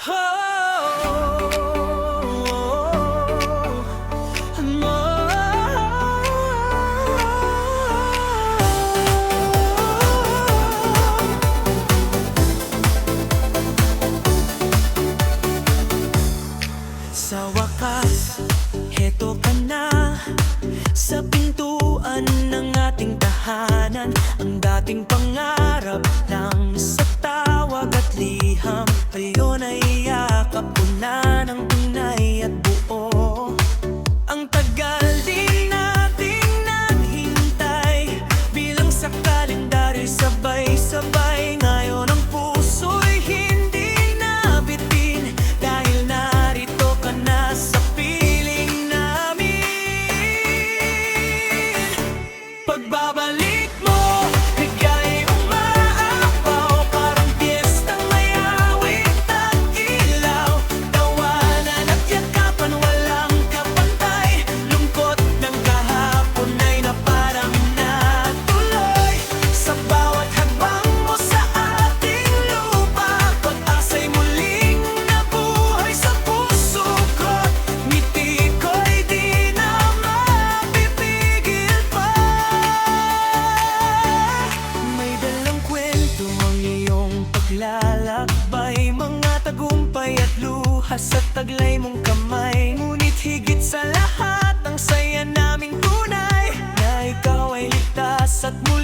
Sa wakas, heto ka na sa pintuan ng ating tahanan. Ang dating pangarap lang sa tawag at liham, ngayon ay yakap ko na ng tunay at buo. Ang tagal din nating naghintay, bilang sa kalendaryo sabay-sabay. Ngayon ang puso'y hindi nabitin, dahil narito ka na sa piling namin. Pagbabalik mo, bigay umaapaw, parang piyestang may awit at ilaw. Tawanan at yakapan, walang kapantay. Lungkot ng kahapon ay na parang natuloy sa bawat hakbang mo sa ating lupa. Pag-asa'y muling nabuhay sa puso ko, ngiti ko'y di na mapipigil pa. May dalang kwento ang iyong paglalakbay, mga tagumpay at luha sa taglay mong kamay. Ngunit higit sa lahat, ang saya naming tunay na ikaw ay ligtas at muli